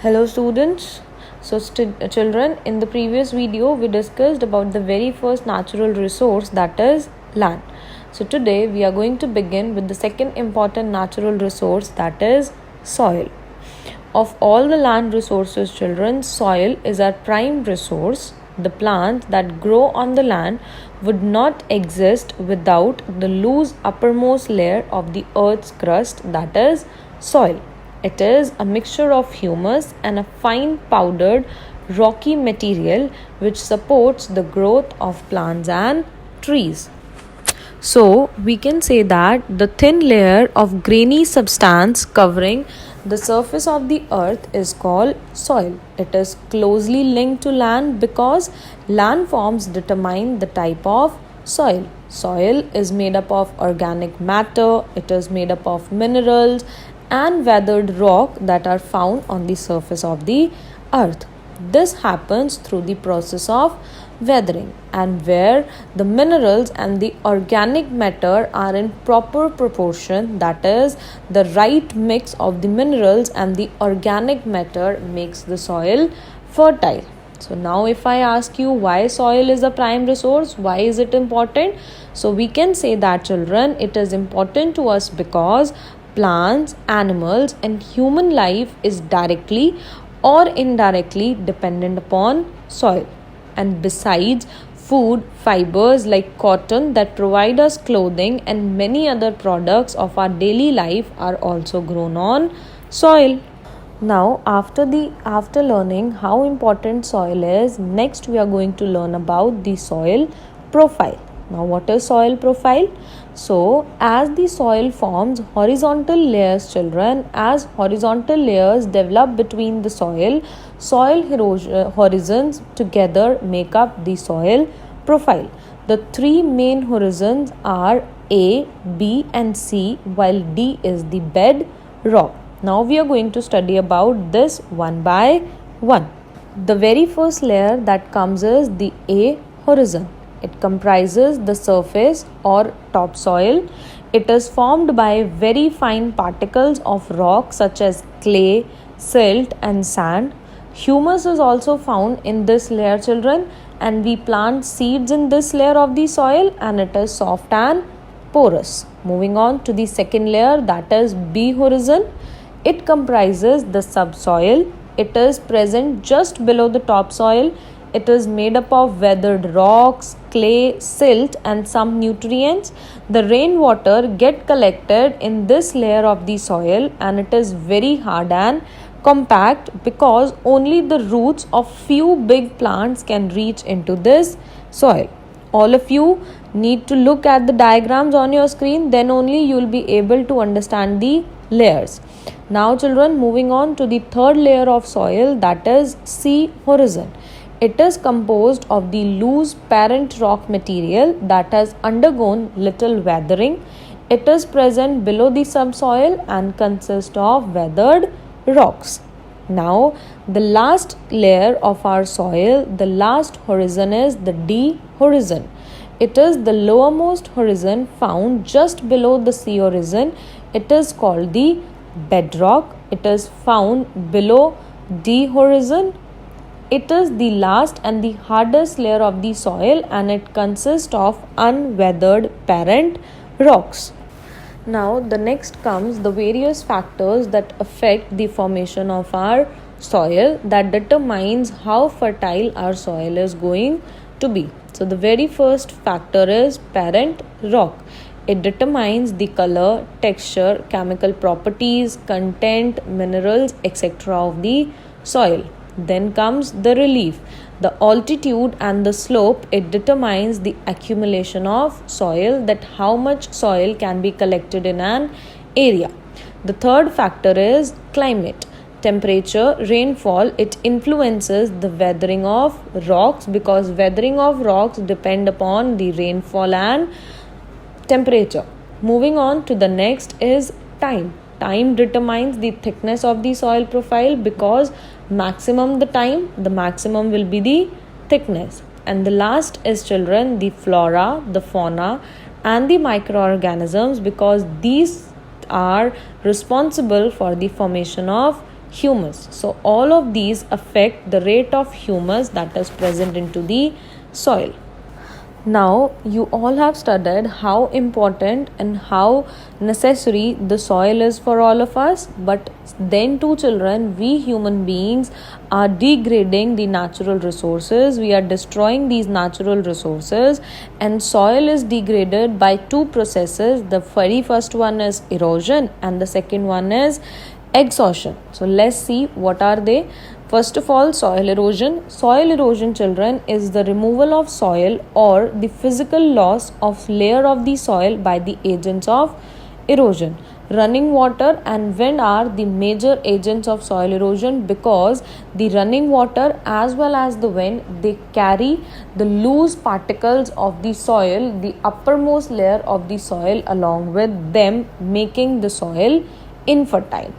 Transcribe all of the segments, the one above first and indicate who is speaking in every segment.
Speaker 1: Hello students. Children, in the previous video we discussed about the very first natural resource, that is land. So today we are going to begin with the second important natural resource, that is soil. Of all the land resources, children, soil is our prime resource. The plants that grow on the land would not exist without the loose uppermost layer of the earth's crust, that is soil. It is a mixture of humus and a fine powdered rocky material which supports the growth of plants and trees. So, we can say that the thin layer of grainy substance covering the surface of the earth is called soil. It is closely linked to land because landforms determine the type of soil. Soil is made up of organic matter, it is made up of minerals and weathered rock that are found on the surface of the earth. This happens through the process of weathering, and where the minerals and the organic matter are in proper proportion, that is, the right mix of the minerals and the organic matter makes the soil fertile. So now if I ask you why soil is a prime resource, why is it important? So we can say that, children, it is important to us because plants, animals and human life is directly or indirectly dependent upon soil. And besides, food, fibers like cotton that provide us clothing and many other products of our daily life are also grown on soil. Now, after learning how important soil is, next we are going to learn about the soil profile. Now, what is soil profile? So, as the soil forms horizontal layers, children, as horizontal layers develop between the soil horizons together make up the soil profile. The three main horizons are A, B and C, while D is the bed rock. Now we are going to study about this one by one. The very first layer that comes is the A horizon. It comprises the surface or topsoil. It is formed by very fine particles of rock such as clay, silt and sand. Humus is also found in this layer, children, and we plant seeds in this layer of the soil and it is soft and porous. Moving on to the second layer, that is B horizon. It comprises the subsoil. It is present just below the topsoil. It is made up of weathered rocks, clay, silt and some nutrients. The rainwater get collected in this layer of the soil and it is very hard and compact because only the roots of few big plants can reach into this soil. All of you need to look at the diagrams on your screen, then only you will be able to understand the layers. Now, children, moving on to the third layer of soil, that is C horizon. It is composed of the loose parent rock material that has undergone little weathering. It is present below the subsoil and consists of weathered rocks. Now, the last layer of our soil, the last horizon is the D horizon. It is the lowermost horizon found just below the C horizon. It is called the bedrock. It is found below D horizon. It is the last and the hardest layer of the soil and it consists of unweathered parent rocks. Now, the next comes the various factors that affect the formation of our soil that determines how fertile our soil is going to be. So, the very first factor is parent rock. It determines the color, texture, chemical properties, content, minerals, etc. of the soil. Then comes the relief, the altitude and the slope. It determines the accumulation of soil, that how much soil can be collected in an area. The third factor is climate, temperature, rainfall. It influences the weathering of rocks because weathering of rocks depend upon the rainfall and temperature. Moving on to the next is time. Time determines the thickness of the soil profile because maximum will be the thickness. And the last is, children, the flora, the fauna and the microorganisms because these are responsible for the formation of humus. So all of these affect the rate of humus that is present into the soil. Now, you all have studied how important and how necessary the soil is for all of us, but then, too, children, we human beings are degrading the natural resources. We are destroying these natural resources, and soil is degraded by two processes. The very first one is erosion, and the second one is exhaustion. So, let's see what are they. First of all, soil erosion. Soil erosion, children, is the removal of soil or the physical loss of layer of the soil by the agents of erosion. Running water and wind are the major agents of soil erosion, because the running water as well as the wind, they carry the loose particles of the soil, the uppermost layer of the soil, along with them, making the soil infertile.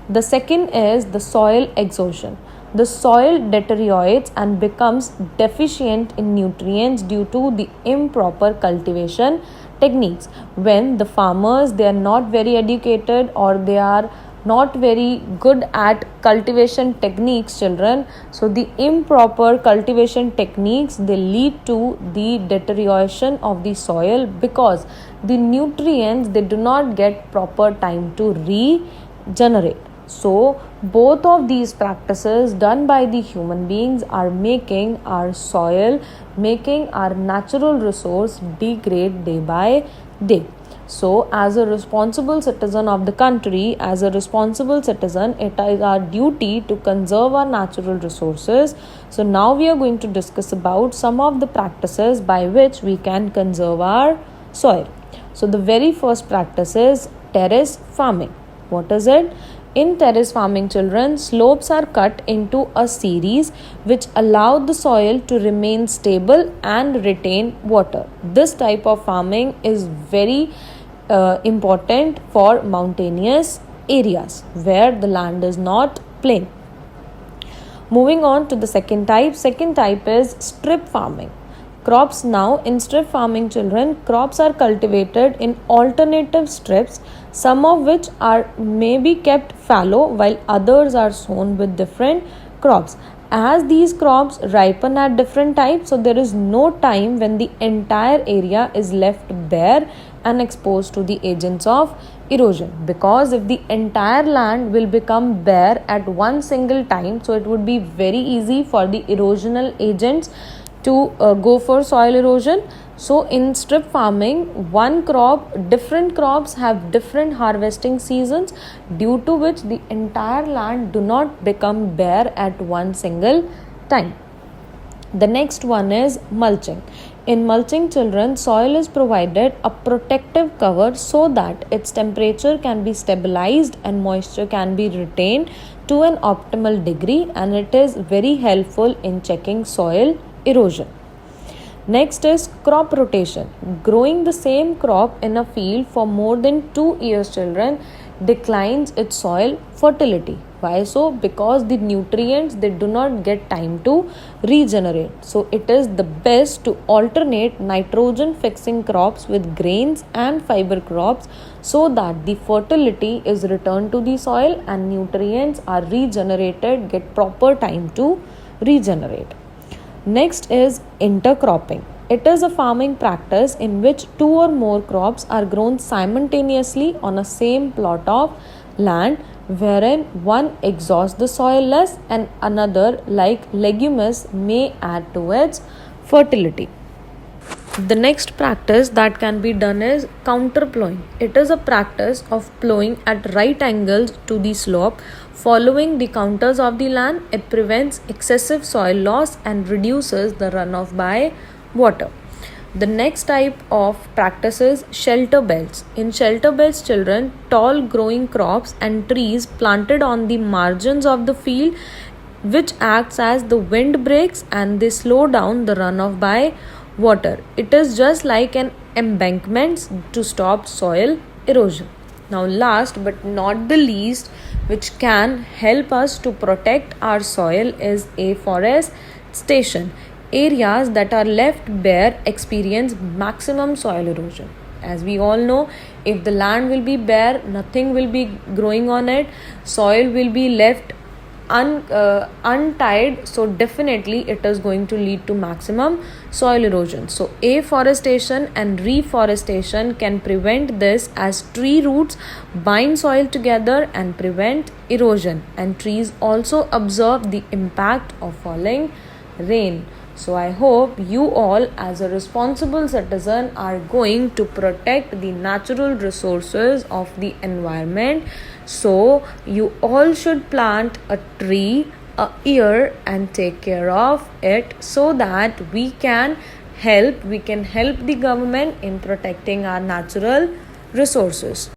Speaker 1: The second is the soil exhaustion. The soil deteriorates and becomes deficient in nutrients due to the improper cultivation techniques. When the farmers, they are not very educated, or they are not very good at cultivation techniques, children, so the improper cultivation techniques, they lead to the deterioration of the soil, because the nutrients, they do not get proper time to regenerate. So, both of these practices done by the human beings are making our soil, making our natural resource degrade day by day. So, as a responsible citizen of the country, as a responsible citizen, it is our duty to conserve our natural resources. So, now we are going to discuss about some of the practices by which we can conserve our soil. So, the very first practice is terrace farming. What is it? In terrace farming, children, slopes are cut into a series which allow the soil to remain stable and retain water. This type of farming is very important for mountainous areas where the land is not plain. Moving on to the second type. Second type is strip farming. Crops now, in strip farming, children, crops are cultivated in alternative strips, some of which are maybe kept fallow while others are sown with different crops. As these crops ripen at different times, so there is no time when the entire area is left bare and exposed to the agents of erosion, because if the entire land will become bare at one single time, so it would be very easy for the erosional agents to go for soil erosion. So in strip farming, one crop, different crops have different harvesting seasons, due to which the entire land do not become bare at one single time. The next one is mulching. In mulching, children, soil is provided a protective cover so that its temperature can be stabilized and moisture can be retained to an optimal degree, and it is very helpful in checking soil erosion. Next is crop rotation. Growing the same crop in a field for more than 2 years, children, declines its soil fertility. Why so? Because the nutrients, they do not get time to regenerate. So it is the best to alternate nitrogen fixing crops with grains and fiber crops, so that the fertility is returned to the soil and nutrients are regenerated, get proper time to regenerate. Next is intercropping. It is a farming practice in which 2 or more crops are grown simultaneously on a same plot of land, wherein one exhausts the soil less and another, like legumes, may add to its fertility. The next practice that can be done is counter plowing. It is a practice of plowing at right angles to the slope, following the contours of the land. It prevents excessive soil loss and reduces the runoff by water. The next type of practice is shelter belts. In shelter belts, children, tall growing crops and trees planted on the margins of the field, which acts as the wind breaks and they slow down the runoff by water. It is just like an embankment to stop soil erosion. Now, last but not the least, which can help us to protect our soil, is afforestation. Areas that are left bare experience maximum soil erosion. As we all know, if the land will be bare, nothing will be growing on it, soil will be left untied, so definitely it is going to lead to maximum soil erosion. So afforestation and reforestation can prevent this, as tree roots bind soil together and prevent erosion, and trees also absorb the impact of falling rain. So I hope you all, as a responsible citizen, are going to protect the natural resources of the environment. So you all should plant a tree a year and take care of it, so that we can help the government in protecting our natural resources.